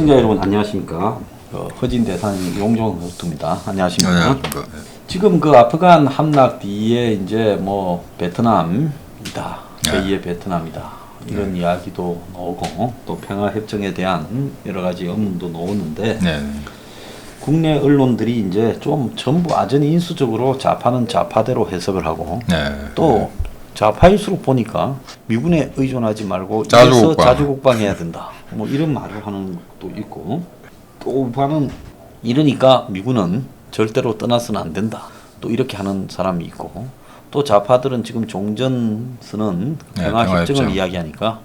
시청자 여러분 안녕하십니까. 허진 대사님 용종호스트입니다. 안녕하십니까. 안녕하십니까. 네. 지금 그 아프간 함락 뒤에 이제 뭐 베트남이다. 제2의 베트남이다. 이런 이야기도 나오고 또 평화협정에 대한 여러 가지 의문도 나오는데 국내 언론들이 이제 좀 전부 아전이 인수적으로 좌파는 좌파대로 해석을 하고 또 좌파일수록 보니까 미군에 의존하지 말고 이래서 자주국방 해야 된다. 뭐 이런 말을 하는 것도 있고 또 우파는 이러니까 미군은 절대로 떠나서는 안 된다. 또 이렇게 하는 사람이 있고 또 좌파들은 지금 종전선언 평화협정을 이야기하니까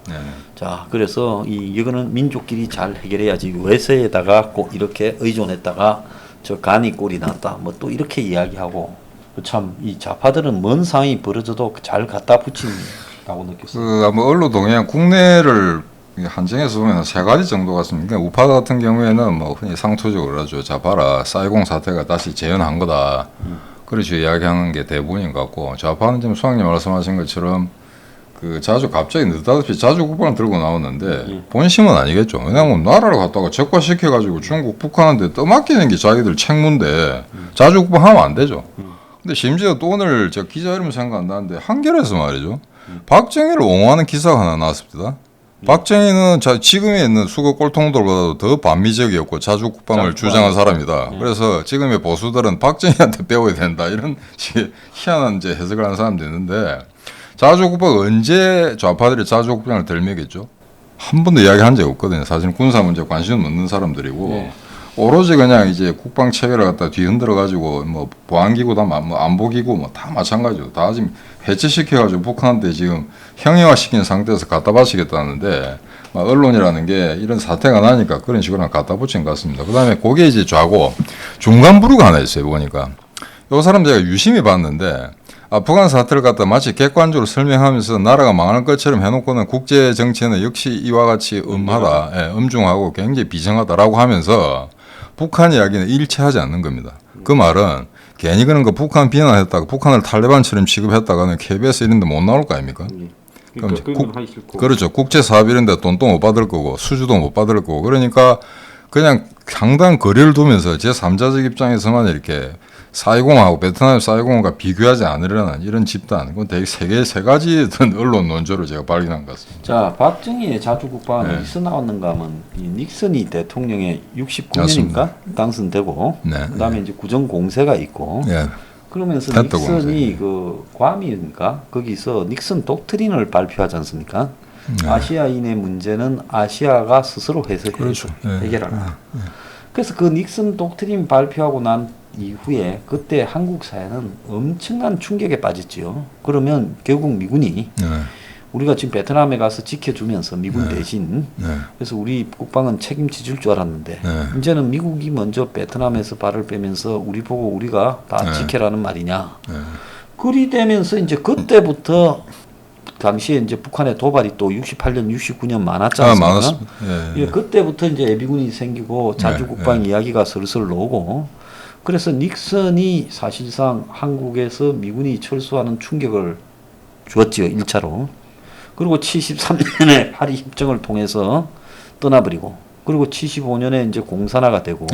자 그래서 이거는 민족끼리 잘 해결해야지 외세에다가 꼭 이렇게 의존했다가 저 간이 꼴이 났다. 뭐 또 이렇게 이야기하고 참 이 좌파들은 뭔 상황이 벌어져도 잘 갖다 붙인다고 느꼈어요. 뭐 언론 동향 국내를 한정해서 보면 세 가지 정도 같습니다. 우파 같은 경우에는 뭐 흔히 상투적으로 하죠. 자 봐라 사이공 사태가 다시 재현한 거다. 그렇죠 이야기하는 게 대부분인 것 같고 좌파는 지금 수학님 말씀하신 것처럼 그 자주 갑자기 느닷없이 자주국방을 들고 나오는데 본심은 아니겠죠. 왜냐하면 나라를 갖다가 적화시켜가지고 중국, 북한한테 떠맡기는 게 자기들 책무인데 자주국방 하면 안 되죠. 근데 심지어 또 오늘 저 기자 이름 생각 안 나는데 한겨레에서 말이죠. 박정희를 옹호하는 기사가 하나 나왔습니다. 박정희는 지금에 있는 수거 꼴통들보다도 더 반미적이었고 자주국방을 주장한 사람이다. 그래서 지금의 보수들은 박정희한테 배워야 된다. 이런 식의 희한한 이제 해석을 하는 사람도 있는데 자주국방 언제 좌파들이 자주국방을 들먹였죠? 한 번도 이야기한 적이 없거든요. 사실 군사 문제 관심 없는 사람들이고 오로지 그냥 이제 국방 체계를 갖다 뒤흔들어 가지고 뭐 보안기구 다 뭐 안보기구 뭐 다 마찬가지로 다 지금 해체시켜 가지고 북한한테 지금 형해화 시킨 상태에서 갖다 바치겠다는데 언론이라는 게 이런 사태가 나니까 그런 식으로 갖다 붙인 것 같습니다. 그다음에 그게 이제 좌고 중간 부류가 하나 있어요. 보니까 요 사람 제가 유심히 봤는데 아프간 사태를 갖다 마치 객관적으로 설명하면서 나라가 망하는 것처럼 해놓고는 국제 정치는 역시 이와 같이 엄하다, 엄중하고 굉장히 비정하다라고 하면서 북한 이야기는 일치하지 않는 겁니다. 그 말은 괜히 그런 거 북한 비난했다가 북한을 탈레반처럼 취급했다가는 KBS 이런 데 못 나올 거 아닙니까? 그렇죠. 국제 사업 이런 데 돈도 못 받을 거고 수주도 못 받을 거고 그러니까 그냥 상당한 거리를 두면서 제3자적 입장에서만 이렇게 사이공하고 베트남 사이공과 비교하지 않으려는 이런 집단, 그건 되게 세 가지 언론 논조를 제가 발견한 것 같습니다. 자, 박정희의 자주국방은 어디서 나왔는가 하면 이 닉슨이 대통령의 69년인가 당선되고 그다음에 이제 구정 공세가 있고 그러면서 닉슨이 그 괌인가 거기서 닉슨 독트린을 발표하지 않습니까? 아시아인의 문제는 아시아가 스스로 해결하라. 그래서 그 닉슨 독트린 발표하고 난 이후에 그때 한국 사회는 엄청난 충격에 빠졌지요. 그러면 결국 미군이 우리가 지금 베트남에 가서 지켜주면서 미군 대신 그래서 우리 국방은 책임져 줄 줄 알았는데 이제는 미국이 먼저 베트남에서 발을 빼면서 우리 보고 우리가 다 지켜라는 말이냐. 그리 되면서 이제 그때부터 당시에 이제 북한의 도발이 또 68년, 69년 많았지 않습니까? 그때부터 이제 예비군이 생기고 자주국방 이야기가 슬슬 나오고 그래서 닉슨이 사실상 한국에서 미군이 철수하는 충격을 주었지요. 1차로. 그리고 73년에 파리 협정을 통해서 떠나버리고 그리고 75년에 이제 공산화가 되고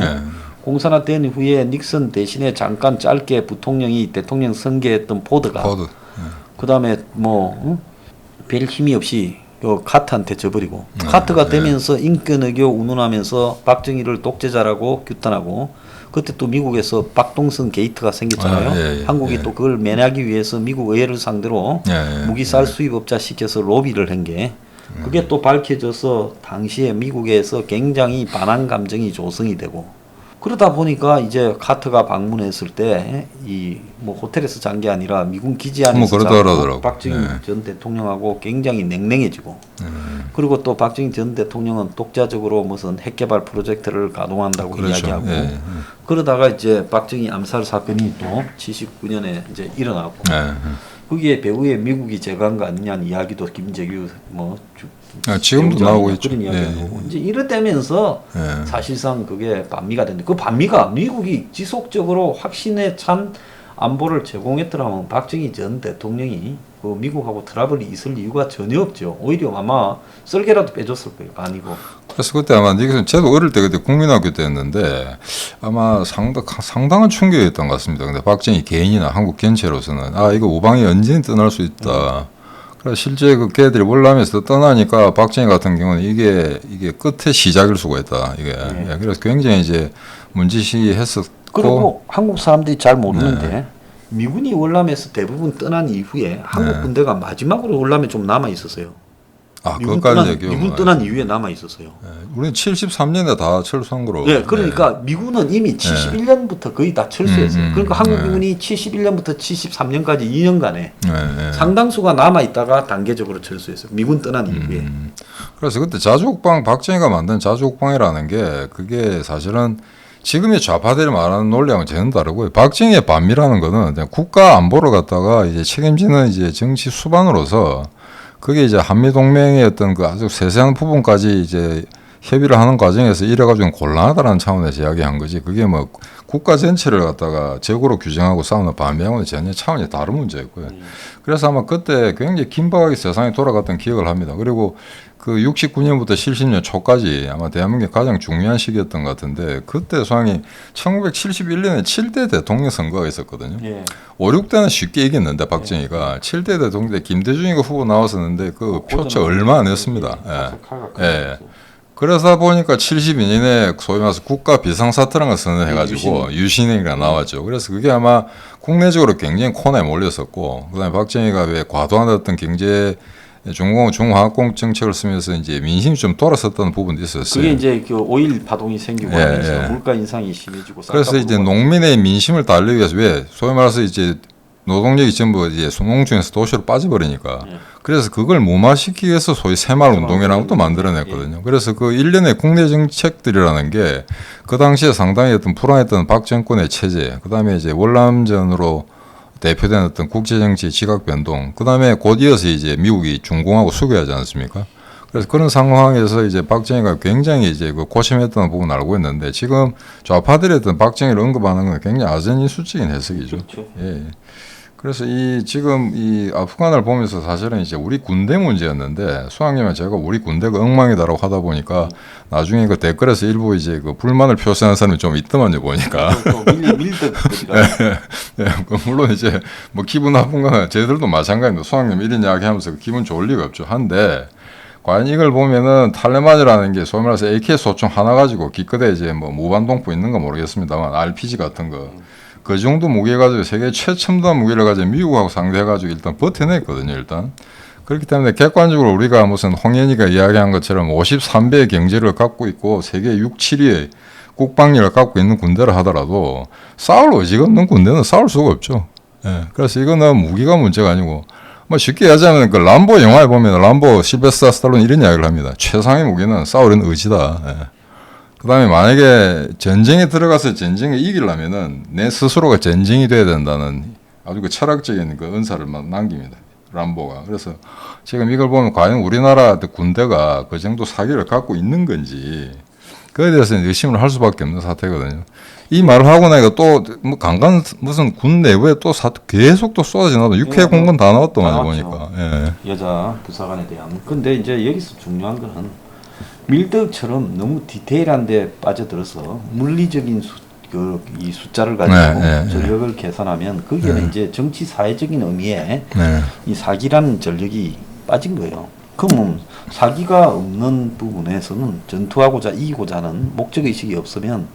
공산화 된 후에 닉슨 대신에 잠깐 짧게 부통령이 대통령 선거했던 포드가 그다음에 뭐 별 힘이 없이 카트한테 져버리고 카트가 되면서 인권외교 운운하면서 박정희를 독재자라고 규탄하고 그때 또 미국에서 박동선 게이트가 생겼잖아요. 한국이 또 그걸 면하기 위해서 미국 의회를 상대로 무기살 수입업자 시켜서 로비를 한 게 그게 또 밝혀져서 당시에 미국에서 굉장히 반한 감정이 조성이 되고 그러다 보니까 이제 카트가 방문했을 때 이 뭐 호텔에서 잔 게 아니라 미군 기지 안에서 자고 박정희 전 대통령하고 굉장히 냉랭해지고 그리고 또 박정희 전 대통령은 독자적으로 무슨 핵개발 프로젝트를 가동한다고 이야기하고 그러다가 이제 박정희 암살 사건이 또 79년에 이제 일어나고 거기에 배후에 미국이 제거한 거 아니냐는 이야기도 김재규 뭐 지금도 나오고 있죠. 그런 이야기도 이제 이러면서 사실상 그게 반미가 됐는데 그 반미가 미국이 지속적으로 확신에 찬 안보를 제공했더라면 박정희 전 대통령이 그 미국하고 트러블이 있을 이유가 전혀 없죠. 오히려 아마 썰개라도 빼줬을 거예요. 아니고. 그래서 그때 아마 닉슨, 저도 어릴 때 그때 국민학교 때였는데 아마 상당한 충격이었던 것 같습니다. 근데 박정희 개인이나 한국 전체로서는 이거 우방이 언제든 떠날 수 있다. 그래서 실제 그 걔들이 월남에서 떠나니까 박정희 같은 경우는 이게 끝의 시작일 수가 있다. 이게 그래서 굉장히 이제 문제시했었고 그리고 한국 사람들이 잘 모르는데 미군이 월남에서 대부분 떠난 이후에 한국 군대가 마지막으로 월남에 좀 남아 있었어요. 미군 떠난 이후에 남아 있었어요. 우리는 73년에 다 철수한 거로. 그러니까 미군은 이미 71년부터 거의 다 철수했어요. 그러니까 한국군이 71년부터 73년까지 2년간에 상당수가 남아 있다가 단계적으로 철수했어요. 미군 떠난 이후에. 그래서 그때 자주국방, 박정희가 만든 자주국방이라는 게 그게 사실은 지금의 좌파들이 말하는 논리하고는 전혀 다르고요. 박정희의 반미라는 거는 그냥 국가 안보를 갖다가 이제 책임지는 이제 정치 수반으로서 그게 이제 한미 동맹의 어떤 그 아주 세세한 부분까지 이제 협의를 하는 과정에서 이래가지고 곤란하다는 차원에서 이야기한 거지. 그게 뭐 국가 전체를 갖다가 적으로 규정하고 싸우는 반미하고는 전혀 차원이 다른 문제였고요. 그래서 아마 그때 굉장히 긴박하게 세상이 돌아갔던 기억을 합니다. 그리고 그 69년부터 70년 초까지 아마 대한민국의 가장 중요한 시기였던 것 같은데 그때 소항이 1971년에 7대 대통령 선거가 있었거든요. 5, 6대는 쉽게 이겼는데 박정희가 7대 대통령 때 김대중이가 후보 나왔었는데 그 표차 얼마 안 했습니다. 그러다 보니까 72년에 소위 말해서 국가 비상사태라는 걸 선언해가지고 유신행위가 나왔죠. 그래서 그게 아마 국내적으로 굉장히 코너에 몰렸었고, 그다음에 박정희가 왜 과도한 어떤 경제 중화학공 정책을 쓰면서 이제 민심이 좀 돌아섰다는 부분도 있었어요. 그게 이제 그 오일 파동이 생기고 하면서 물가 인상이 심해지고. 그래서 이제 농민의 민심을 달래기 위해서 왜 소위 말해서 이제 노동력이 전부 이제 농촌에서 도시로 빠져버리니까 그래서 그걸 무마시키기 위해서 소위 새마을 운동이라는 것도 만들어냈거든요. 그래서 그 일련의 국내 정책들이라는 게 그 당시에 상당히 어떤 불안했던 박 정권의 체제, 그 다음에 이제 월남전으로 대표된 어떤 국제정치 지각 변동, 그 다음에 곧 이어서 이제 미국이 중공하고 수교하지 않습니까? 그래서 그런 상황에서 이제 박정희가 굉장히 이제 그 고심했던 부분을 알고 있는데 지금 좌파들이 어떤 박정희를 언급하는 건 굉장히 아전인수적인 해석이죠. 그렇죠. 그래서 지금 이 아프간을 보면서 사실은 이제 우리 군대 문제였는데 수학님은 제가 우리 군대가 엉망이다라고 하다 보니까 나중에 그 댓글에서 일부 이제 그 불만을 표시하는 사람이 좀 있더만요 보니까. 물론 이제 뭐 기분 나쁜 건 저희들도 마찬가지입니다. 수학님 이런 이야기 하면서 기분 좋을 리가 없죠. 한데 과연 이걸 보면은 탈레반이라는 게 소위 말해서 AK 소총 하나 가지고 기껏해 이제 뭐 무반동포 있는 거 모르겠습니다만 RPG 같은 거. 그 정도 무게 가지고 세계 최첨단 무기를 가지고 미국하고 상대해가지고 일단 버텨냈거든요, 일단. 그렇기 때문에 객관적으로 우리가 무슨 홍현희가 이야기한 것처럼 53배의 경제를 갖고 있고 세계 6, 7위의 국방력을 갖고 있는 군대를 하더라도 싸울 의지가 없는 군대는 싸울 수가 없죠. 그래서 이거는 무기가 문제가 아니고 뭐 쉽게 얘기하자면 그 람보 영화에 보면 람보 실베스타 스탈론 이런 이야기를 합니다. 최상의 무기는 싸우려는 의지다. 그 다음에 만약에 전쟁에 들어가서 전쟁에 이기려면은 내 스스로가 전쟁이 돼야 된다는 아주 그 철학적인 그 은사를 남깁니다. 람보가. 그래서 지금 이걸 보면 과연 우리나라 군대가 그 정도 사기를 갖고 있는 건지 그에 대해서는 의심을 할 수밖에 없는 사태거든요. 이 말을 하고 나니까 또 뭐 강간 무슨 군 내부에 또 계속 또 쏟아지나 육해 공건 다 나왔더만 보니까. 여자 부사관에 대한. 근데 이제 여기서 중요한 거는 밀떡처럼 너무 디테일한데 빠져들어서 물리적인 이 숫자를 가지고 전력을 계산하면 거기에는 이제 정치 사회적인 의미에 이 사기라는 전력이 빠진 거예요. 그러면 사기가 없는 부분에서는 전투하고자 이기고자 하는 목적의식이 없으면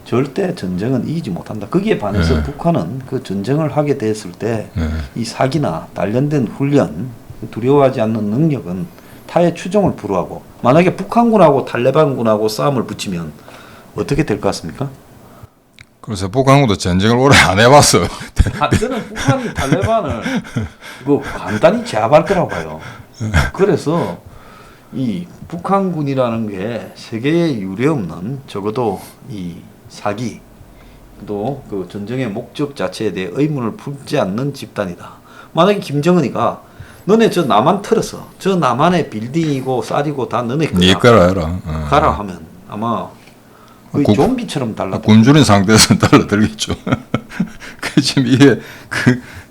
절대 전쟁은 이기지 못한다. 거기에 반해서 북한은 그 전쟁을 하게 됐을 때 이 사기나 단련된 훈련, 두려워하지 않는 능력은 타의 추종을 불허하고 만약에 북한군하고 탈레반군하고 싸움을 붙이면 어떻게 될 것 같습니까? 그래서 북한군도 전쟁을 오래 안 해봤어. 저는 북한이 탈레반을 뭐 간단히 제압할 거라고 봐요. 그래서 이 북한군이라는 게 세계에 유례없는 적어도 이 사기 또 그 전쟁의 목적 자체에 대해 의문을 품지 않는 집단이다. 만약에 김정은이가 너네 저 남한 털어서 저 남한의 빌딩이고 쌀이고 다 너네 거야. 네 거라 해라. 가라 하면 아마 거의 좀비처럼 달라. 굶주린 상태에서는 달라들겠죠. 그 지금 이게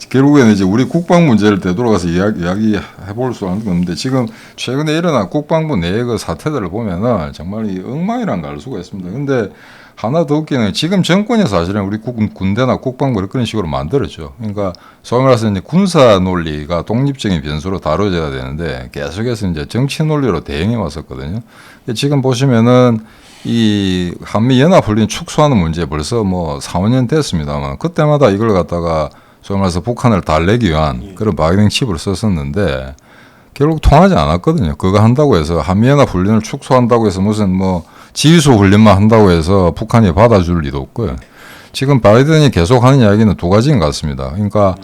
결국에는 이제 우리 국방 문제를 되돌아가서 이야기해볼 수 없는데 지금 최근에 일어난 국방부 내의 그 사태들을 보면은 정말 이 엉망이란 걸 알 수가 있습니다. 근데 하나 더 웃기는 지금 정권이 사실은 우리 군대나 국방부를 그런 식으로 만들었죠. 그러니까 소위 말해서 이제 군사 논리가 독립적인 변수로 다뤄져야 되는데 계속해서 이제 정치 논리로 대응해 왔었거든요. 지금 보시면은 이 한미 연합훈련 축소하는 문제 벌써 뭐 4, 5년 됐습니다만 그때마다 이걸 갖다가 소위 말해서 북한을 달래기 위한 그런 바이든 칩을 썼었는데 결국 통하지 않았거든요. 그거 한다고 해서 한미연합훈련을 축소한다고 해서 무슨 뭐 지휘소 훈련만 한다고 해서 북한이 받아줄 리도 없고요. 지금 바이든이 계속 하는 이야기는 두 가지인 것 같습니다. 그러니까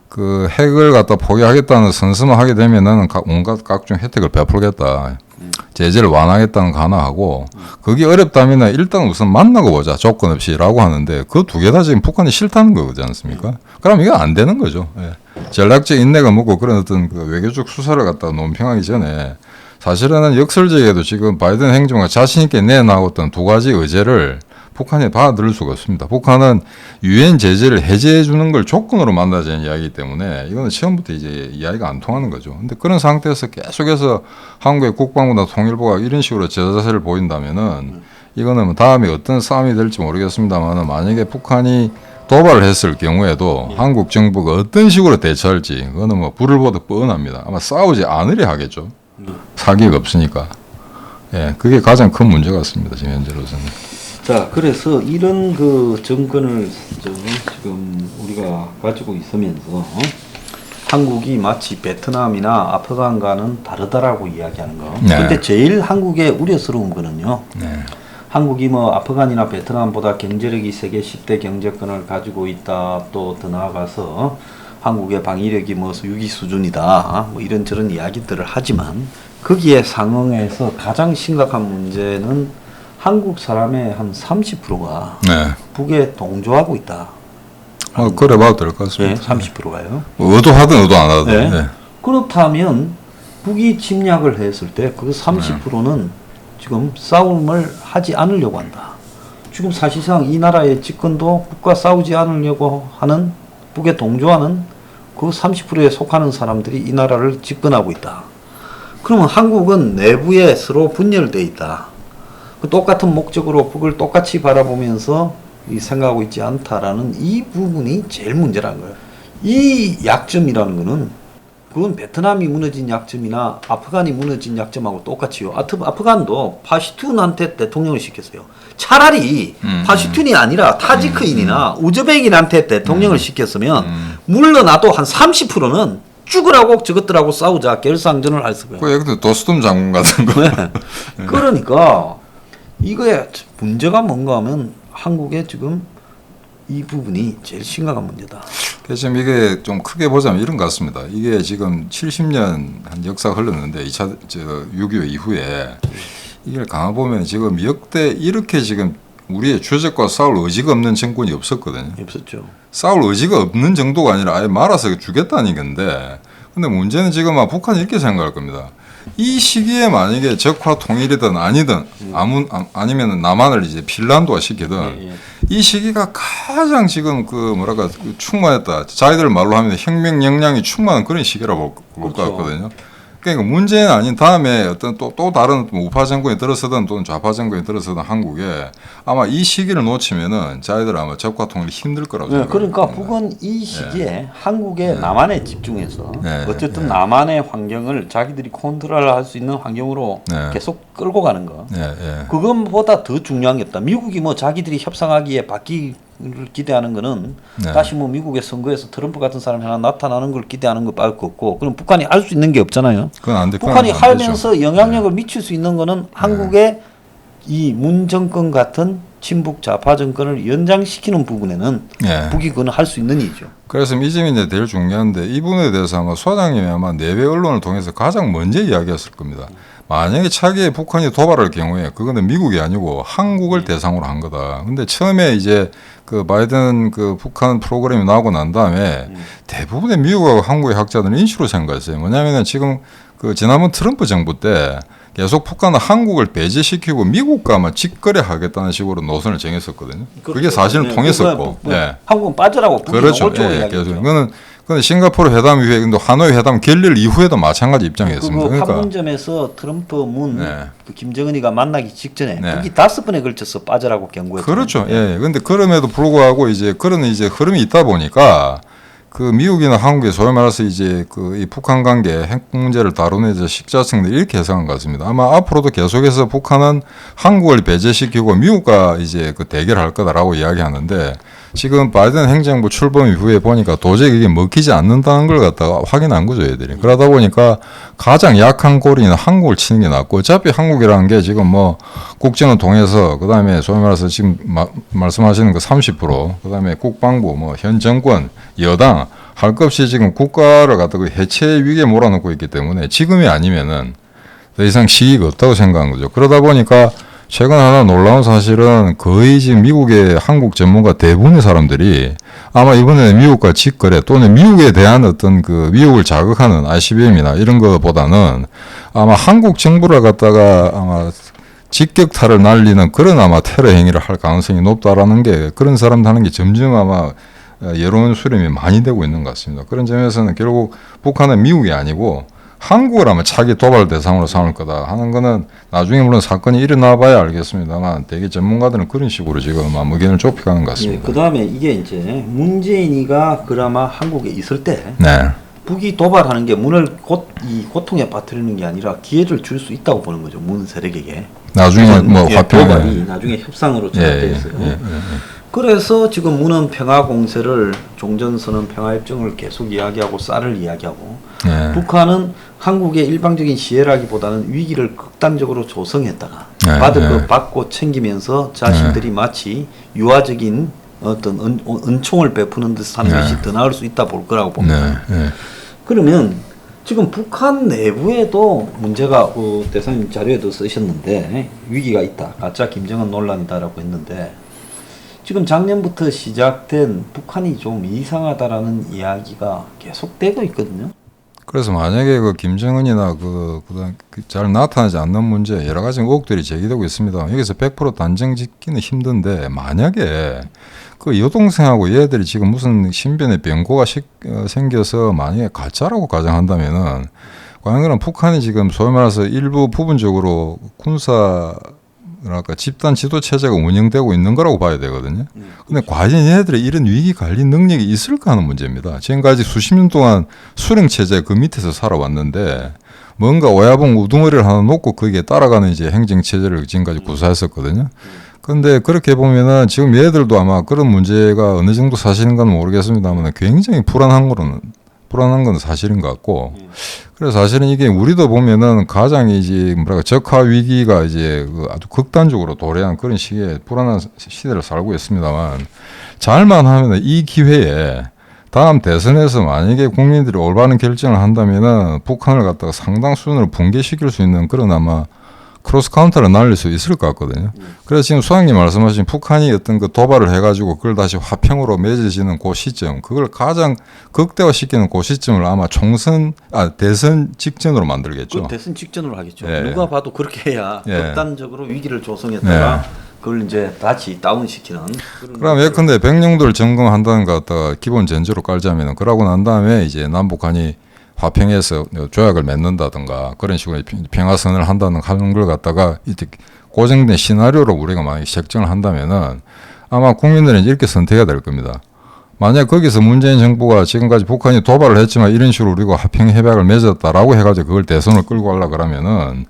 그 핵을 갖다 포기하겠다는 선서만 하게 되면은 온갖 각종 혜택을 베풀겠다. 제재를 완화하겠다는 거 하나 하고 그게 어렵다면 일단 우선 만나고 보자. 조건 없이라고 하는데 그 두 개 다 지금 북한이 싫다는 거지 않습니까? 그럼 이거 안 되는 거죠. 예. 전략적 인내가 묻고 그런 어떤 그 외교적 수사를 갖다가 논평하기 전에 사실은 역설적에도 지금 바이든 행정부가 자신 있게 내나왔던 두 가지 의제를 북한이 받아들일 수가 없습니다. 북한은 유엔 제재를 해제해 주는 걸 조건으로 만나자는 이야기이기 때문에 이거는 처음부터 이제 이야기가 안 통하는 거죠. 근데 그런 상태에서 계속해서 한국의 국방부나 통일부가 이런 식으로 저자세를 보인다면은 이거는 뭐 다음에 어떤 싸움이 될지 모르겠습니다만 만약에 북한이 도발을 했을 경우에도 한국 정부가 어떤 식으로 대처할지 그거는 뭐 불을 보듯 뻔합니다. 아마 싸우지 않으려 하겠죠. 사기가 없으니까. 예, 그게 가장 큰 문제 같습니다. 지금 현재로서는. 자, 그래서 이런 그 정권을 지금 우리가 가지고 있으면서 한국이 마치 베트남이나 아프간과는 다르다라고 이야기하는 거. 네. 근데 제일 한국의 우려스러운 거는요. 네. 한국이 뭐 아프간이나 베트남보다 경제력이 세계 10대 경제권을 가지고 있다. 또 더 나아가서 한국의 방위력이 뭐 유기 수준이다. 뭐 이런저런 이야기들을 하지만 거기에 상응해서 가장 심각한 문제는 한국 사람의 한 30%가 네. 북에 동조하고 있다. 그래 봐도 될 것 같습니다. 네, 30%가요. 의도하든 의도 안 하든. 네. 네. 그렇다면 북이 침략을 했을 때 그 30%는 지금 싸움을 하지 않으려고 한다. 지금 사실상 이 나라의 집권도 북과 싸우지 않으려고 하는 북에 동조하는 그 30%에 속하는 사람들이 이 나라를 집권하고 있다. 그러면 한국은 내부에 서로 분열되어 있다. 그 똑같은 목적으로 북을 똑같이 바라보면서 생각하고 있지 않다라는 이 부분이 제일 문제라는 거예요. 이 약점이라는 거는 그건 베트남이 무너진 약점이나 아프간이 무너진 약점하고 똑같이요. 아프간도 파시툰한테 대통령을 시켰어요. 차라리 파시툰이 아니라 타지크인이나 우즈베kin한테 대통령을 시켰으면 물러나도 한 30%는 죽으라고 저것들하고 싸우자 결상전을 할 거예요. 그 여기도 도스톰 장군 같은 거. 네. 그러니까 이거에 문제가 뭔가 하면 한국의 지금 이 부분이 제일 심각한 문제다. 그래서 지금 이게 좀 크게 보자면 이런 것 같습니다. 이게 지금 70년 한 역사가 흘렀는데 6.25 이후에 이걸 가만 보면 지금 역대 이렇게 지금 우리의 주적과 싸울 의지가 없는 정권이 없었거든요. 없었죠. 싸울 의지가 없는 정도가 아니라 아예 말아서 주겠다는 건데 근데 문제는 지금 북한이 이렇게 생각할 겁니다. 이 시기에 만약에 적화 통일이든 아니든 아니면 남한을 이제 핀란드화 시키든 이 시기가 가장 지금 그 뭐랄까 충만했다. 자기들 말로 하면 혁명 역량이 충만한 그런 시기라고 볼 것 같거든요. 그러니까 문제는 아닌 다음에 어떤 또 다른 우파 정권이 들어서든 또는 좌파 정권이 들어서든 한국에 아마 이 시기를 놓치면은 자기들 아마 적화 통일이 힘들 거라고 생각합니다. 그러니까 북은 이 시기에 한국의 남한에 집중해서 어쨌든 남한의 환경을 자기들이 컨트롤할 수 있는 환경으로 계속 끌고 가는 거. 그것보다 더 중요한 게 없다. 미국이 뭐 자기들이 협상하기에 바뀌를 기대하는 거는 다시 뭐 미국의 선거에서 트럼프 같은 사람이 하나 나타나는 걸 기대하는 것밖에 없고 그럼 북한이 할 수 있는 게 없잖아요. 그건 안 돼. 북한이 하면서 영향력을 미칠 수 있는 거는 한국의 이 문 정권 같은 친북 좌파 정권을 연장시키는 부분에는 북이 그건 할 수 있는 일이죠. 그래서 이 점이 이제 제일 중요한데 이 부분에 대해서 아마 소장님이 아마 내외 언론을 통해서 가장 먼저 이야기했을 겁니다. 만약에 차기에 북한이 도발할 경우에 그거는 미국이 아니고 한국을 대상으로 한 거다. 근데 처음에 이제 그 바이든 그 북한 프로그램이 나오고 난 다음에 대부분의 미국하고 한국의 학자들은 인식으로 생각했어요. 뭐냐면은 지금 그 지난번 트럼프 정부 때 계속 북한은 한국을 배제시키고 미국과 아마 직거래하겠다는 식으로 노선을 정했었거든요. 그게 사실은 통했었고. 한국은 빠져라고. 그렇죠. 그거는 싱가포르 회담 이후에, 근데 하노이 회담 결렬 이후에도 마찬가지 입장이었습니다. 그러니까 판문점에서 트럼프 그 김정은이가 만나기 직전에 북이 5번에 걸쳐서 빠져라고 경고했죠. 그렇죠. 그런데 그럼에도 불구하고 이제 그런 이제 흐름이 있다 보니까 그 미국이나 한국이 소위 말해서 이제 그 이 북한 관계 핵 문제를 다루는 이제 식자층들이 이렇게 해석한 것 같습니다. 아마 앞으로도 계속해서 북한은 한국을 배제시키고 미국과 이제 그 대결할 거다라고 이야기하는데, 지금 바이든 행정부 출범 이후에 보니까 도저히 이게 먹히지 않는다는 걸 갖다가 확인한 거죠, 얘들이. 그러다 보니까 가장 약한 고리는 한국을 치는 게 낫고, 어차피 한국이라는 게 지금 뭐 국정을 통해서, 그 다음에 소위 말해서 지금 말씀하시는 그 30%, 그 다음에 국방부, 뭐 현 정권, 여당, 할 것 없이 지금 국가를 갖다가 해체 위기에 몰아넣고 있기 때문에 지금이 아니면은 더 이상 시기가 없다고 생각한 거죠. 그러다 보니까 최근 하나 놀라운 사실은 거의 지금 미국의 한국 전문가 대부분의 사람들이 아마 이번에 미국과 직거래 또는 미국에 대한 어떤 그 미국을 자극하는 ICBM이나 이런 것보다는 아마 한국 정부를 갖다가 아마 직격탄을 날리는 그런 아마 테러 행위를 할 가능성이 높다라는 게, 그런 사람들 하는 게 점점 아마 여론 수렴이 많이 되고 있는 것 같습니다. 그런 점에서는 결국 북한은 미국이 아니고 한국을 아마 차기 도발 대상으로 삼을 거다 하는 거는 나중에 물론 사건이 일어나 봐야 알겠습니다만, 대개 전문가들은 그런 식으로 지금 의견을 좁혀가는 것 같습니다. 그 다음에 이게 이제 문재인이가 그나마 한국에 있을 때 북이 도발하는 게 문을 이 고통에 빠뜨리는 게 아니라 기회를 줄 수 있다고 보는 거죠. 문 세력에게. 나중에 뭐 도발이 나중에 협상으로 전환되었어요. 그래서 지금 문은 평화 공세를, 종전선언 평화협정을 계속 이야기하고 쌀을 이야기하고, 북한은 한국의 일방적인 시해라기보다는 위기를 극단적으로 조성했다가 받을 거 받고 챙기면서 자신들이 마치 유화적인 어떤 은총을 베푸는 듯 하는 것이 더 나을 수 있다 볼 거라고 봅니다. 그러면 지금 북한 내부에도 문제가 대사님 자료에도 쓰셨는데 위기가 있다. 가짜 김정은 논란이다라고 했는데, 지금 작년부터 시작된 북한이 좀 이상하다라는 이야기가 계속되고 있거든요. 그래서 만약에 그 김정은이나 잘 나타나지 않는 문제 여러 가지 의혹들이 제기되고 있습니다. 여기서 100% 단정 짓기는 힘든데, 만약에 그 여동생하고 얘들이 지금 무슨 신변의 변고가 생겨서 만약에 가짜라고 가정한다면은, 과연 그럼 북한이 지금 소위 말해서 일부 부분적으로 군사 집단 지도 체제가 운영되고 있는 거라고 봐야 되거든요. 근데 과연 얘네들이 이런 위기 관리 능력이 있을까 하는 문제입니다. 지금까지 수십 년 동안 수령 체제 그 밑에서 살아왔는데, 뭔가 오야봉 우두머리를 하나 놓고 거기에 따라가는 이제 행정 체제를 지금까지 구사했었거든요. 근데 그렇게 보면은 지금 얘들도 아마 그런 문제가 어느 정도 사실인가는 모르겠습니다만 굉장히 불안한 건 사실인 것 같고, 그래서 사실은 이게 우리도 보면은 가장 이제 적화 위기가 이제 아주 극단적으로 도래한 그런 시기에 불안한 시대를 살고 있습니다만, 잘만 하면 이 기회에 다음 대선에서 만약에 국민들이 올바른 결정을 한다면은 북한을 갖다가 상당 수준으로 붕괴시킬 수 있는 그런 아마 크로스 카운터를 날릴 수 있을 것 같거든요. 그래서 지금 수장님 말씀하신 북한이 어떤 그 도발을 해가지고 그걸 다시 화평으로 맺어지는 그 시점, 그걸 가장 극대화시키는 그 시점을 아마 대선 직전으로 만들겠죠. 대선 직전으로 하겠죠. 누가 봐도 그렇게 해야 극단적으로 위기를 조성했다가 그걸 이제 다시 다운시키는. 그럼 예컨대 백령도를 점검한다는 것 갖다가 기본 전제로 깔자면, 그러고 난 다음에 이제 남북한이 화평에서 조약을 맺는다든가 그런 식으로 평화선을 하는 걸 갖다가 이렇게 고정된 시나리오로 우리가 만약에 책정을 한다면은 아마 국민들은 이렇게 선택해야 될 겁니다. 만약 거기서 문재인 정부가 지금까지 북한이 도발을 했지만 이런 식으로 우리가 화평 협약을 맺었다라고 해가지고 그걸 대선을 끌고 가려 그러면은,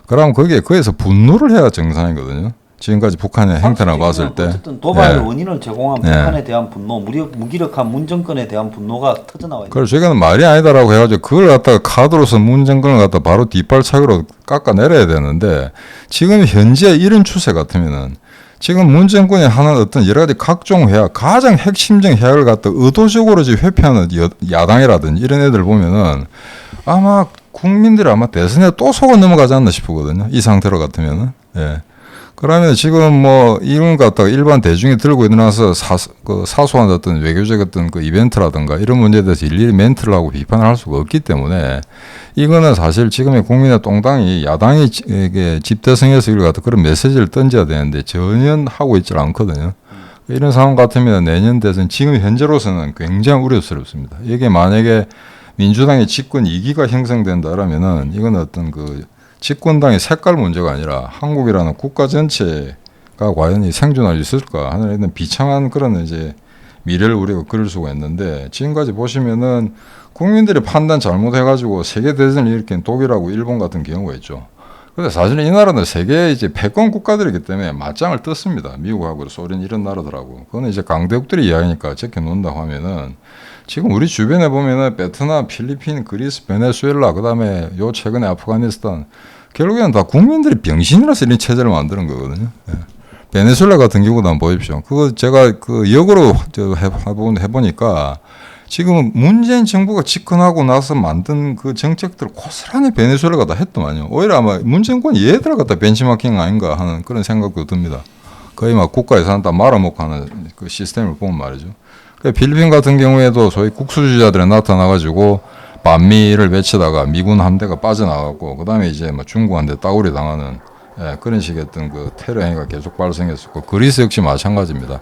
그럼 거기에서 분노를 해야 정상이거든요. 지금까지 북한의 행태나 봤을 때 어쨌든 도발 원인을 제공한 북한에 대한 분노, 무기력한 문정권에 대한 분노가 터져나와요. 그래서 저희는 말이 아니다라고 해가지고 그걸 갖다가 카드로서 문정권을 갖다 바로 뒷발차기로 깎아내려야 되는데, 지금 현재 이런 추세 같으면은 지금 문정권이 하는 어떤 여러 가지 각종 해약, 가장 핵심적 해약을 갖다 의도적으로 지금 회피하는 야당이라든지 이런 애들 보면은 아마 국민들이 아마 대선에 또 속아 넘어가지 않나 싶거든요. 이 상태로 같으면은. 그러면 지금 뭐 이런 것 갖다가 일반 대중이 들고 일어나서 사소한 어떤 외교적 어떤 그 이벤트라든가 이런 문제에 대해서 일일이 멘트를 하고 비판을 할 수가 없기 때문에 이거는 사실 지금의 국민의 똥당이 야당이 집대성에서 이걸 갖다 그런 메시지를 던져야 되는데 전혀 하고 있질 않거든요. 이런 상황 같으면 내년 대선 지금 현재로서는 굉장히 우려스럽습니다. 이게 만약에 민주당의 집권 2기가 형성된다라면은 이건 어떤 그 집권당의 색깔 문제가 아니라 한국이라는 국가 전체가 과연 생존할 수 있을까 하는 비참한 그런 이제 미래를 우리가 그릴 수가 있는데 지금까지 보시면은 국민들이 판단 잘못해가지고 세계 대전을 일으킨 독일하고 일본 같은 경우가 있죠. 그런데 사실 이 나라는 세계 이제 패권 국가들이기 때문에 맞짱을 떴습니다. 미국하고 소련 이런 나라들하고. 그거는 이제 강대국들이 이야기니까 제껴놓는다고 하면은 지금 우리 주변에 보면은 베트남, 필리핀, 그리스, 베네수엘라, 그다음에 요 최근에 아프가니스탄 결국에는 다 국민들이 병신이라서 이런 체제를 만드는 거거든요. 예. 베네수엘라 같은 경우도 한번 보십시오. 그거 제가 그 역으로 해보니까 지금 문재인 정부가 집권하고 나서 만든 그 정책들을 고스란히 베네수엘라가 다 했더만요. 오히려 아마 문정권이 얘들을 갖다 벤치마킹 아닌가 하는 그런 생각도 듭니다. 거의 막 국가 예산 다 말아먹고 하는 그 시스템을 보면 말이죠. 필리핀 같은 경우에도 소위 국수주의자들이 나타나가지고 반미를 외치다가 미군 함대가 빠져나가고 그다음에 이제 뭐 중국한테 따구리 당하는 그런 식의 어떤 그 테러 행위가 계속 발생했었고 그리스 역시 마찬가지입니다.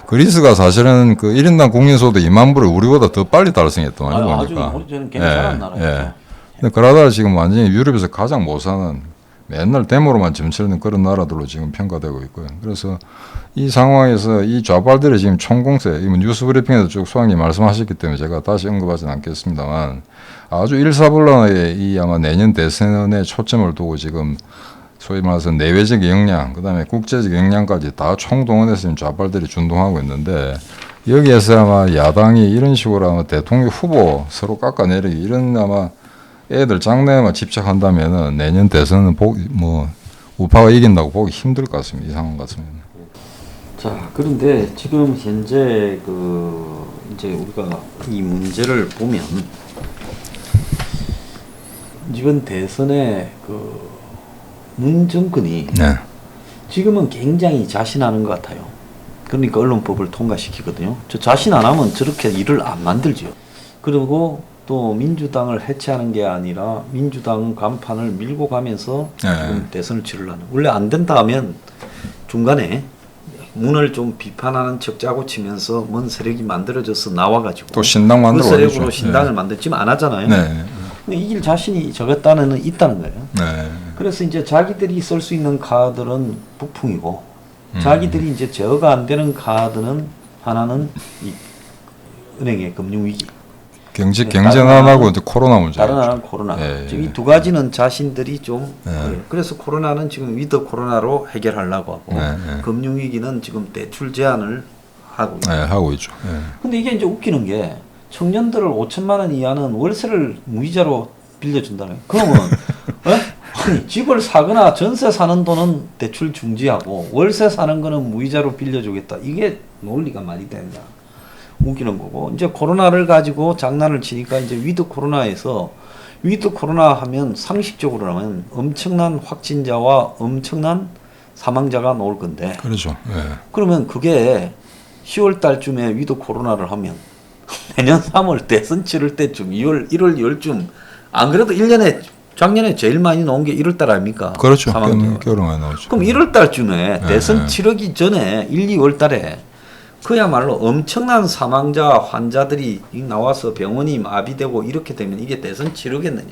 그리스가 사실은 그 1인당 국민소득 2만 불을 우리보다 더 빨리 달성했더만요. 보니까. 아주 저는 괜찮은 나라예요. 근데 그러다가 지금 완전히 유럽에서 가장 못 사는 맨날 데모로만 점치는 그런 나라들로 지금 평가되고 있고요. 그래서 이 상황에서 이 좌빨들이 지금 총공세, 뉴스 브리핑에서 쭉 소장님 말씀하셨기 때문에 제가 다시 언급하지는 않겠습니다만 아주 일사불란하게 이 아마 내년 대선에 초점을 두고 지금 소위 말해서 내외적 역량, 그 다음에 국제적 역량까지 다 총동원해서 지금 좌빨들이 준동하고 있는데 여기에서 아마 야당이 이런 식으로 아마 대통령 후보 서로 깎아내리기 이런 아마 애들 장래에만 집착한다면은 내년 대선은 뭐 우파가 이긴다고 보기 힘들 것 같습니다. 이 상황 같으면. 자, 그런데 지금 현재 그 이제 우리가 이 문제를 보면 이번 대선에 그 문정권이 지금은 굉장히 자신하는 것 같아요. 그러니까 언론법을 통과시키거든요. 저 자신 안 하면 저렇게 일을 안 만들죠. 그리고 또 민주당을 해체하는 게 아니라 민주당 간판을 밀고 가면서 지금 대선을 치르려는. 원래 안 된다 하면 중간에 문을 좀 비판하는 척 짜고 치면서 뭔 세력이 만들어져서 나와가지고 또 신당 만들어 그 세력으로 신당을 만들지만 안 하잖아요. 근데 이길 자신이 저것다는 있다는 거예요. 그래서 이제 자기들이 쓸 수 있는 카드는 북풍이고 자기들이 이제 제어가 안 되는 카드는 하나는 이 은행의 금융위기. 경제는 안 하고 이제 코로나 문제. 다른 하나는 코로나. 지금 이 두 가지는 자신들이 좀 그래서 코로나는 지금 위드 코로나로 해결하려고 하고 금융위기는 지금 대출 제한을 하고 있죠. 하고 있죠. 근데 이게 이제 웃기는 게 청년들을 5천만 원 이하는 월세를 무이자로 빌려준다는 거예요. 그러면 아니 집을 사거나 전세 사는 돈은 대출 중지하고 월세 사는 거는 무이자로 빌려주겠다. 이게 논리가 말이 되냐. 웃기는 거고 이제 코로나를 가지고 장난을 치니까 이제 위드 코로나에서 위드 코로나 하면 상식적으로 하면 엄청난 확진자와 엄청난 사망자가 나올 건데 그렇죠. 그러면 그게 10월 달쯤에 위드 코로나를 하면 내년 3월 대선 치를 때쯤 1월 2월쯤 안 그래도 1년에 작년에 제일 많이 나온 게 1월 달 아닙니까? 그렇죠. 겨울에 나오죠. 그럼 1월 달쯤에 대선 치르기 전에 1, 2월 달에 그야말로 엄청난 사망자 환자들이 나와서 병원이 마비되고 이렇게 되면 이게 대선 치르겠느냐?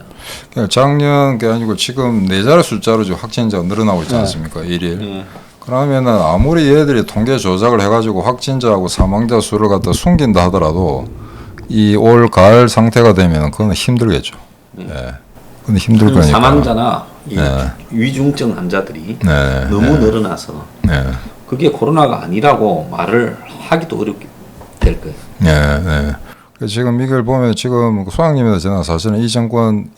그러니까 작년 게 아니고 지금 4자리 숫자로 지금 확진자가 늘어나고 있지 않습니까? 1일. 그러면은 아무리 얘들이 통계 조작을 해가지고 확진자하고 사망자 수를 갖다 숨긴다 하더라도 이 올 가을 상태가 되면 그건 힘들겠죠. 근데 힘들 거니까. 사망자나 이 위중증 환자들이 너무 늘어나서 그게 코로나가 아니라고 말을 하기도 어렵게 될 거예요. 지금 이걸 보면 지금 소장님이나 저나 사실은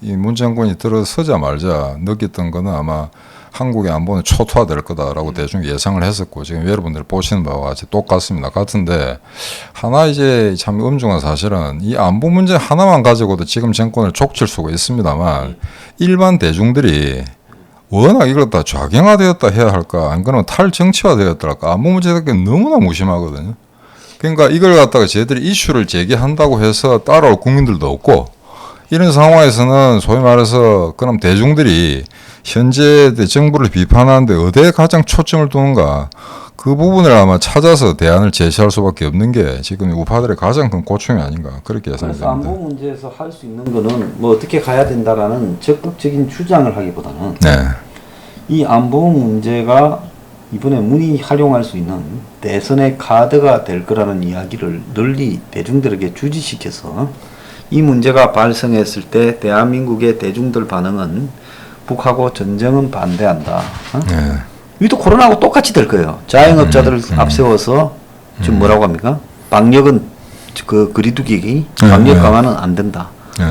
이 문정권이 들어서자마자 느꼈던 거는 아마 한국의 안보는 초토화될 거다라고 대충 예상을 했었고 지금 여러분들 보시는 바와 같이 똑같습니다. 같은데 하나 이제 참 엄중한 사실은 이 안보 문제 하나만 가지고도 지금 정권을 족칠 수가 있습니다만 일반 대중들이 워낙 이걸 다 좌경화되었다 해야 할까, 안 그러면 탈정치화되었다 할까, 아무 문제가 너무나 무심하거든요. 그러니까 이걸 갖다가 쟤들이 이슈를 제기한다고 해서 따라올 국민들도 없고, 이런 상황에서는 소위 말해서 그럼 대중들이 현재 정부를 비판하는데 어디에 가장 초점을 두는가, 그 부분을 아마 찾아서 대안을 제시할 수밖에 없는 게 지금 우파들의 가장 큰 고충이 아닌가, 그렇게 예상됩니다. 그래서 안보 문제에서 할 수 있는 거는 뭐 어떻게 가야 된다라는 적극적인 주장을 하기보다는 네. 이 안보 문제가 이번에 문이 활용할 수 있는 대선의 카드가 될 거라는 이야기를 널리 대중들에게 주지시켜서 이 문제가 발생했을 때 대한민국의 대중들 반응은 북하고 전쟁은 반대한다. 어? 네. 위도 코로나하고 똑같이 될 거예요. 자영업자들을 앞세워서 지금 뭐라고 합니까? 방역은 그 거리두기 방역 강화는 안 된다.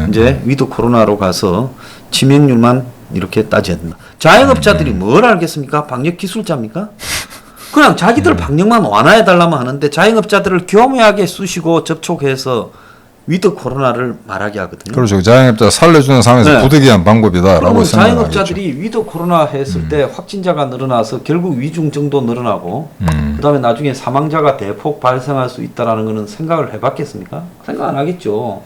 이제 위도 코로나로 가서 치명률만 이렇게 따져야 된다. 자영업자들이 뭘 알겠습니까? 방역 기술자입니까? 그냥 자기들 방역만 완화해 달라면 하는데 자영업자들을 교묘하게 쑤시고 접촉해서 위드 코로나를 말하게 하거든요. 그렇죠. 자영업자 살려주는 상황에서 네. 부득이한 방법이다라고 생각하겠죠. 자영업자들이 위드 코로나 했을 때 확진자가 늘어나서 결국 위중증도 늘어나고 그다음에 나중에 사망자가 대폭 발생할 수 있다라는 거는 생각을 해봤겠습니까? 생각 안 하겠죠.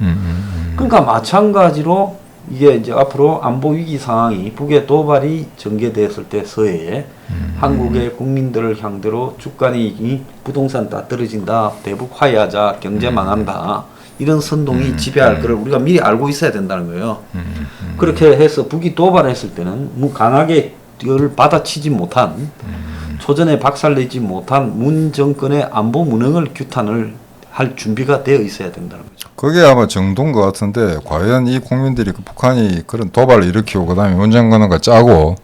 그러니까 마찬가지로 이게 이제 앞으로 안보 위기 상황이 북의 도발이 전개됐을 때 서해에 한국의 국민들을 상대로 주가니 부동산 다 떨어진다, 대북 화해하자, 경제 망한다. 이런 선동이 지배할 것을 우리가 미리 알고 있어야 된다는 거예요. 그렇게 해서 북이 도발했을 때는 강하게 이걸 받아치지 못한 초전에 박살내지 못한 문 정권의 안보 무능을 규탄을 할 준비가 되어 있어야 된다는 거죠. 그게 아마 정도인 것 같은데 과연 이 국민들이 북한이 그런 도발을 일으키고 그다음에 문 정권과 짜고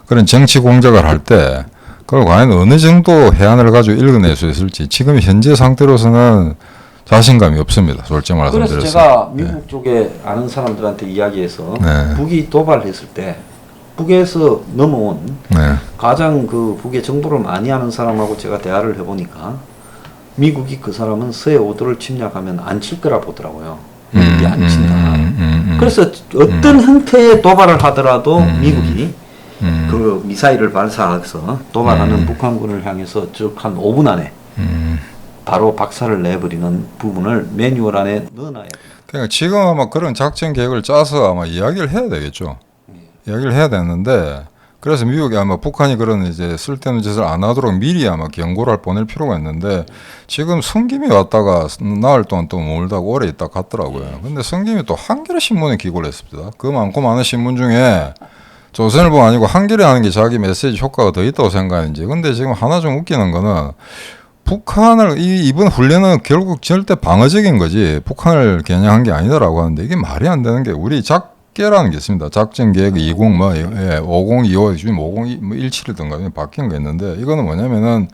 그런 정치 공작을 할 때 그걸 과연 어느 정도 해안을 가지고 읽어낼 수 있을지 지금 현재 상태로서는 자신감이 없습니다. 솔직히 말씀드려서. 그래서 제가 미국 쪽에 아는 사람들한테 이야기해서 북이 도발했을 때 북에서 넘어온 가장 그 북의 정보를 많이 아는 사람하고 제가 대화를 해보니까 미국이 그 사람은 서해 5도를 침략하면 안 칠 거라 보더라고요. 미국이 안 친다. 그래서 어떤 형태의 도발을 하더라도 미국이 그 미사일을 발사해서 도발하는 북한군을 향해서 쭉 한 5분 안에 바로 박살을 내버리는 부분을 매뉴얼 안에 넣어놔야 돼요. 그러니까 지금 아마 그런 작전 계획을 짜서 아마 이야기를 해야 되겠죠. 이야기를 해야 되는데 그래서 미국이 아마 북한이 그런 이제 쓸데없는 짓을 안 하도록 미리 아마 경고를 보낼 필요가 있는데 지금 성김이 왔다가 나흘 동안 또 머물다가 오래 있다 갔더라고요. 근데 성김이 또 한겨레 신문에 기고를 했습니다. 그 많고 많은 신문 중에 조선일보 아니고 한겨레 하는 게 자기 메시지 효과가 더 있다고 생각하는지. 근데 지금 하나 좀 웃기는 거는 북한을 이번 훈련은 결국 절대 방어적인 거지 북한을 겨냥한 게 아니다라고 하는데 이게 말이 안 되는 게 우리 작계라는 게 있습니다. 작전 계획 20 뭐 50, 25, 지금 50, 뭐 17이든가 바뀐 거 있는데 이거는 뭐냐면은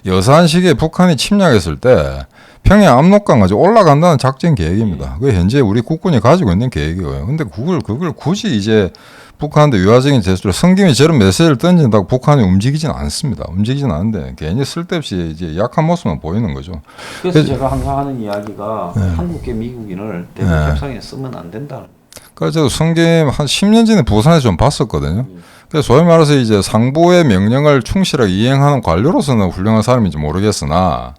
여산식에 북한이 침략했을 때 평양 압록강 가지고 올라간다는 작전 계획입니다. 그게 현재 우리 국군이 가지고 있는 계획이에요. 근데 그걸 굳이 이제 북한한테 유화적인 제스처로 성김이 저런 메시지를 던진다고 북한이 움직이진 않습니다. 움직이진 않는데 괜히 쓸데없이 이제 약한 모습만 보이는 거죠. 그래서 제가 항상 하는 이야기가 한국계 미국인을 대북 협상에 쓰면 안 된다. 그래서 성김 한 10년 전에 부산에서 좀 봤었거든요. 그래서 소위 말해서 이제 상부의 명령을 충실하게 이행하는 관료로서는 훌륭한 사람인지 모르겠으나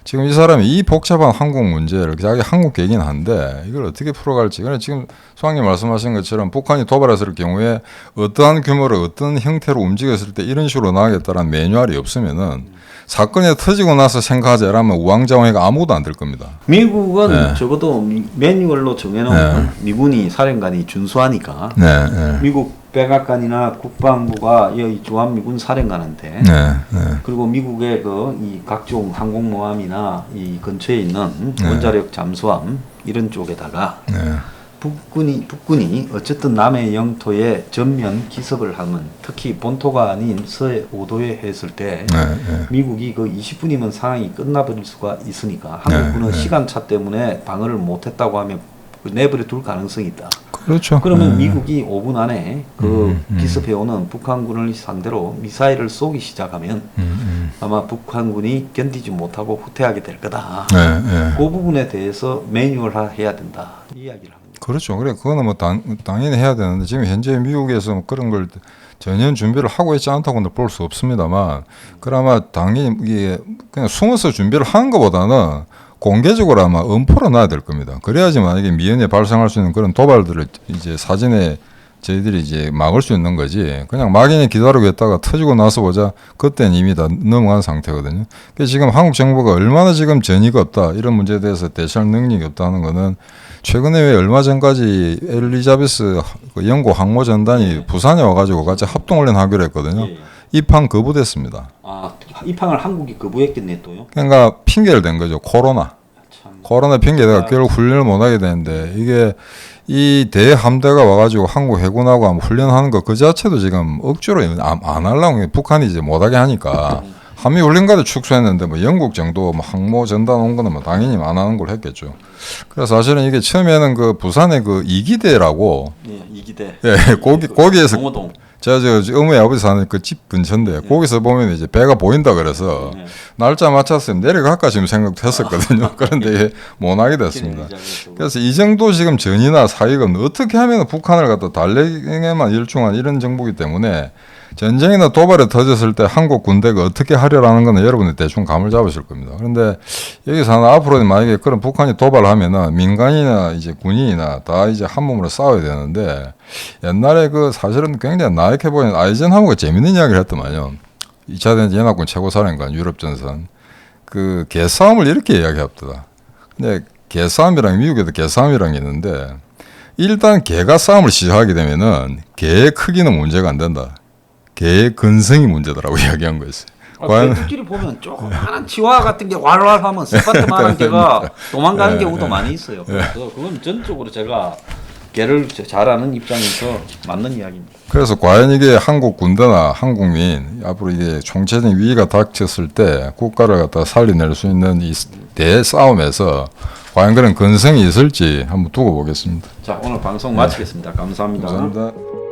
지금 이 사람이 이 복잡한 한국 문제를 자기 한국 계획이긴 한데 이걸 어떻게 풀어갈지. 그래 지금 소장님 말씀하신 것처럼 북한이 도발했을 경우에 어떠한 규모로 어떤 형태로 움직였을 때 이런 식으로 나가겠다라는 매뉴얼이 없으면은 사건이 터지고 나서 생각하자라면 우왕좌왕해가 아무것도 안 될 겁니다. 미국은 적어도 매뉴얼로 정해놓은 미군이 사령관이 준수하니까 미국 백악관이나 국방부가 이 주한미군 사령관한테 그리고 미국의 이 각종 항공모함이나 이 근처에 있는 원자력 잠수함 이런 쪽에다가 북군이 어쨌든 남의 영토에 전면 기습을 하면 특히 본토가 아닌 서해 5도에 했을 때 미국이 그 20분이면 상황이 끝나버릴 수가 있으니까 한국군은 시간차 때문에 방어를 못했다고 하면 내버려 둘 가능성이 있다. 그렇죠. 그러면 미국이 5분 안에 그 기습해오는 북한군을 상대로 미사일을 쏘기 시작하면 아마 북한군이 견디지 못하고 후퇴하게 될 거다. 그 부분에 대해서 매뉴얼화 해야 된다. 이 이야기를 합니다. 그렇죠. 그래 그거는 뭐 당연히 해야 되는데 지금 현재 미국에서 뭐 그런 걸 전혀 준비를 하고 있지 않다고는 볼 수 없습니다만, 그나마 당연히 이게 그냥 숨어서 준비를 하는 것보다는 공개적으로 아마 엄포로 놔야 될 겁니다. 그래야지 만약에 미연에 발생할 수 있는 그런 도발들을 이제 사전에 저희들이 이제 막을 수 있는 거지. 그냥 막연히 기다리고 있다가 터지고 나서 보자. 그때는 이미 다 넘어간 상태거든요. 그래서 지금 한국 정부가 얼마나 지금 전의가 없다, 이런 문제에 대해서 대처할 능력이 없다는 거는, 최근에 왜 얼마 전까지 엘리자베스 영국 항모전단이 부산에 와가지고 같이 합동훈련 하기로 했거든요. 입항 거부됐습니다. 아, 입항을 한국이 거부했겠네 또요? 그러니까 핑계를 댄 거죠. 코로나 핑계대가 결국 훈련을 못 하게 되는데, 이게 이 대함대가 와가지고 한국 해군하고 훈련하는 거 그 자체도 지금 억지로 안 하려고 북한이 이제 못하게 하니까 한미 훈련가도 축소했는데 뭐 영국 정도 뭐 항모 전단 온 거는 뭐 당연히 안 하는 걸 했겠죠. 그래서 사실은 이게 처음에는 그 부산의 그 이기대라고, 예, 이기대, 예, 거기에서 동호동. 제가 저 어머니 아버지 사는 그 집 근처인데, 거기서 보면 이제 배가 보인다 그래서 날짜 맞춰서 내려갈까 지금 생각했었거든요. 그런데 못 하게 됐습니다. 그래서 이 정도 지금 전이나 사이가 어떻게 하면 북한을 갖다 달래기에만 일중한 이런 정부이기 때문에, 전쟁이나 도발에 터졌을 때 한국 군대가 어떻게 하려라는 거는 여러분이 대충 감을 잡으실 겁니다. 그런데 여기서 앞으로 만약에 그런 북한이 도발하면은 민간이나 이제 군인이나 다 이제 한 몸으로 싸워야 되는데, 옛날에 그 사실은 굉장히 나약해 보이는 아이젠하워가 재밌는 이야기를 했더만요. 2차 대전 연합군 최고사령관 유럽전선. 그 개싸움을 이렇게 이야기합니다. 근데 개싸움이랑, 미국에도 개싸움이랑 있는데, 일단 개가 싸움을 시작하게 되면은 개의 크기는 문제가 안 된다. 개의 근성이 문제다라고 이야기한 거였어요. 개들끼리 보면 조그마한 치와 같은 게 왈왈 하면 스파트만한 개가 도망가는 경우도 많이 있어요. 그래서 그건 전적으로 제가 개를 잘 아는 입장에서 맞는 이야기입니다. 그래서 과연 이게 한국 군대나 한국민 앞으로 이게 총체적인 위기가 닥쳤을 때 국가를 갖다 살려낼 수 있는 이 대싸움에서 과연 그런 근성이 있을지 한번 두고 보겠습니다. 자, 오늘 방송 마치겠습니다. 감사합니다. 감사합니다.